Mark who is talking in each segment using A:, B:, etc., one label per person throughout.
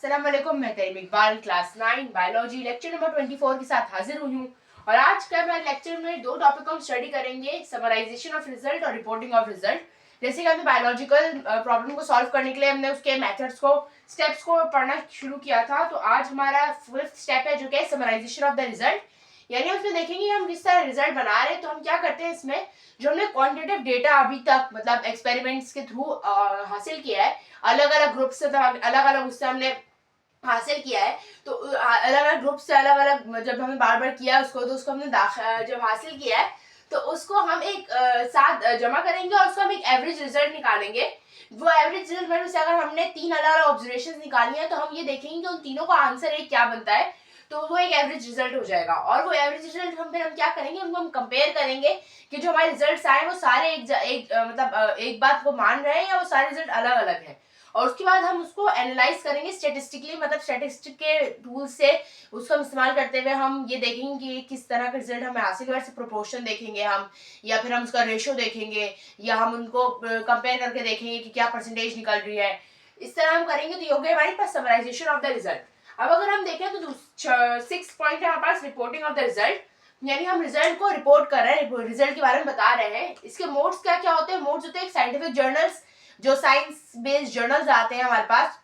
A: अस्सलाम वालेकुम, मैं Karim Iqbal class 9 biology lecture number 24 के साथ हाजिर हुई हूँ। और आज का मैं लेक्चर में दो टॉपिक को स्टडी करेंगे, समराइजेशन ऑफ रिजल्ट और रिपोर्टिंग ऑफ रिजल्ट। जैसे कि हमने बायोलॉजिकल प्रॉब्लम को सॉल्व करने के लिए हमने उसके मेथड्स को, स्टेप्स को पढ़ना शुरू किया था। तो आज हमारा फिफ्थ स्टेप है जो कि समराइजेशन ऑफ द रिजल्ट, यानी उसमें देखेंगे हम किस तरह रिजल्ट बना रहे हैं। तो हम क्या करते हैं इसमें, जो हमने क्वांटिटेटिव डेटा अभी तक मतलब एक्सपेरिमेंट्स के थ्रू हासिल किया है, अलग अलग ग्रुप से, अलग अलग उससे हमने हासिल किया है। तो अलग अलग ग्रुप से अलग अलग जब हमने बार बार किया उसको, तो उसको हमने जब हासिल किया है तो उसको हम एक साथ जमा करेंगे और उसको हम एक एवरेज रिजल्ट निकालेंगे। वो एवरेज रिजल्ट में से अगर हमने 3 अलग अलग ऑब्जर्वेशन निकाली है तो हम ये देखेंगे कि उन तीनों का आंसर एक क्या बनता है, तो वो एक एवरेज रिजल्ट हो जाएगा। और वो एवरेज रिजल्ट हम क्या करेंगे, उनको हम कंपेयर करेंगे कि जो हमारे रिजल्ट्स आए वो सारे एक बात को मान रहे हैं या वो सारे रिजल्ट अलग अलग हैं। और उसके बाद हम उसको एनालाइज करेंगे स्टेटिस्टिकली, मतलब स्टेटिस्टिक के टूल से उसको हम इस्तेमाल करते हुए हम ये देखेंगे कि किस तरह का रिजल्ट हमें हासिल हुआ। जैसे प्रोपोर्शन देखेंगे हम, या फिर हम उसका रेशो देखेंगे, या हम उनको कंपेयर करके देखेंगे कि क्या परसेंटेज निकल रही है। इस तरह हम करेंगे तो ये हो गया हमारे पास समराइजेशन ऑफ द रिजल्ट। अब अगर हम देखें तो 6 पॉइंट है हमारे पास रिपोर्टिंग ऑफ द रिजल्ट, यानी हम रिजल्ट को रिपोर्ट कर रहे हैं, रिजल्ट के बारे में बता रहे हैं। इसके मोड्स क्या क्या होते हैं, मोड्स होते हैं साइंटिफिक जर्नल्स, जो साइंस बेस्ड जर्नल्स आते हैं हमारे पास,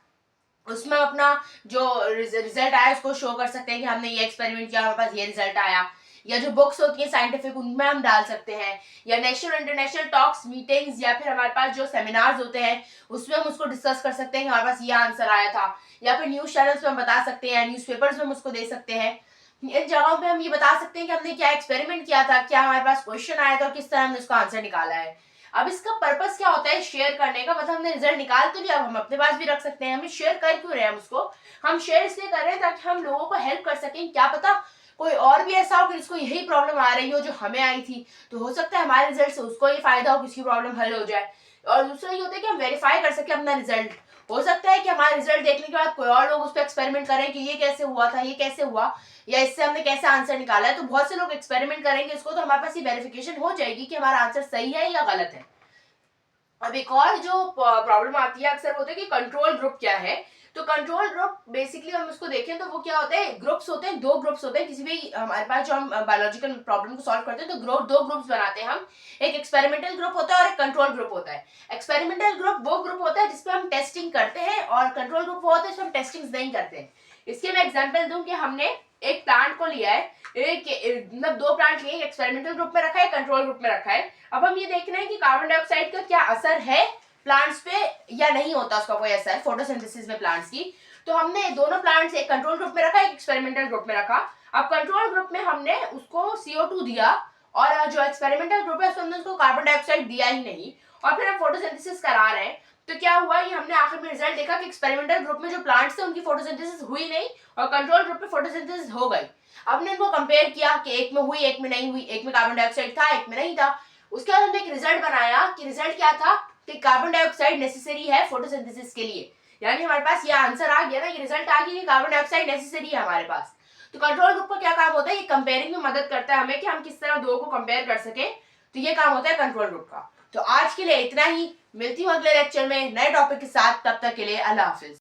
A: उसमें अपना जो रिजल्ट आया उसको शो कर सकते हैं कि हमने ये एक्सपेरिमेंट किया, हमारे पास ये रिजल्ट आया। या जो बुक्स होती है साइंटिफिक, उनमें हम डाल सकते हैं। या नेशनल इंटरनेशनल टॉक्स, मीटिंग्स, या फिर हमारे पास जो सेमिनार्स होते हैं उसमें हम उसको डिस्कस कर सकते हैं कि हमारे पास ये आंसर आया था। या फिर न्यूज चैनल्स पे हम बता सकते हैं, न्यूज़पेपर्स में हम उसको दे सकते हैं। इन जगहों पे हम ये बता सकते हैं कि हमने क्या एक्सपेरिमेंट किया था, क्या हमारे पास क्वेश्चन आया था और किस तरह हमने उसका आंसर निकाला है। अब इसका पर्पस क्या होता है शेयर करने का, मतलब हमने रिजल्ट निकाल तो लिया, अब हम अपने पास भी रख सकते हैं। हमें शेयर कर क्यों रहे हैं हम उसको, हम शेयर इसलिए कर रहे हैं ताकि हम लोगों को हेल्प कर सकें। क्या पता कोई और भी ऐसा हो कि जिसको यही प्रॉब्लम आ रही हो जो हमें आई थी, तो हो सकता है हमारे रिजल्ट से उसको ये फायदा हो, किसी प्रॉब्लम हल हो जाए। और दूसरा ये होता है कि हम वेरीफाई कर सके अपना रिजल्ट। हो सकता है कि हमारा रिजल्ट देखने के बाद कोई और लोग उस पर एक्सपेरिमेंट करें कि ये कैसे हुआ था, ये कैसे हुआ, या इससे हमने कैसे आंसर निकाला है। तो बहुत से लोग एक्सपेरिमेंट करेंगे इसको, तो हमारे पास ये वेरिफिकेशन हो जाएगी कि हमारा आंसर सही है या गलत है। अब एक और जो प्रॉब्लम आती है अक्सर होता है कि कंट्रोल ग्रुप क्या है। तो कंट्रोल ग्रुप बेसिकली हम उसको देखें तो वो क्या होते हैं, ग्रुप्स होते हैं, 2 ग्रुप्स होते हैं। किसी भी हमारे पास जो हम बायोलॉजिकल प्रॉब्लम को सॉल्व करते हैं तो 2 ग्रुप्स बनाते हैं हम। एक एक्सपेरिमेंटल ग्रुप होता है और एक कंट्रोल ग्रुप होता है। एक्सपेरिमेंटल ग्रुप वो ग्रुप होता है जिसपे हम टेस्टिंग करते हैं, और कंट्रोल ग्रुप वो होता है जिसमें हम टेस्टिंग नहीं करते हैं। इसके मैं एग्जाम्पल दूं कि हमने एक प्लांट को लिया है, मतलब 2 प्लांट लिए, एक्सपेरिमेंटल ग्रुप में रखा है, कंट्रोल ग्रुप में रखा है। अब हम ये देखना है कि कार्बन डाइऑक्साइड का क्या असर है प्लांट्स पे या नहीं होता उसका कोई असर फोटोसिंथेसिस में प्लांट्स की। तो हमने दोनों प्लांट्स एक कंट्रोल ग्रुप में रखा, एक एक्सपेरिमेंटल ग्रुप में रखा। अब कंट्रोल ग्रुप में हमने उसको CO2 दिया, और जो एक्सपेरिमेंटल ग्रुप है उसमें उसको कार्बन डाइऑक्साइड दिया ही नहीं, और फिर हम फोटोसिंथेसिस करा रहे हैं। तो क्या हुआ, ये हमने आखिर में रिजल्ट देखा कि एक्सपेरिमेंटल ग्रुप में जो प्लांट्स थे उनकी फोटोसिंथेसिस हुई नहीं, और कंट्रोल ग्रुप में फोटोसिंथेसिस हो गई। अब हमने इनको कंपेयर किया कि एक में हुई, एक में नहीं हुई, एक में कार्बन डाइऑक्साइड था, एक में नहीं था। उसके बाद हमने एक रिजल्ट बनाया कि रिजल्ट क्या था कि कार्बन डाइऑक्साइड नेसेसरी है फोटोसिंथेसिस के लिए। यानी हमारे पास ये आंसर आ गया ना, ये रिजल्ट आ गया कि कार्बन डाइऑक्साइड नेसेसरी है हमारे पास। तो कंट्रोल ग्रुप का क्या काम होता है, ये कंपेयरिंग में मदद करता है हमें कि हम किस तरह 2 को कंपेयर कर सके। तो ये काम होता है कंट्रोल ग्रुप का। तो आज के लिए इतना ही, मिलती हूँ अगले लेक्चर में नए टॉपिक के साथ। तब तक के लिए अल्लाह हाफिज।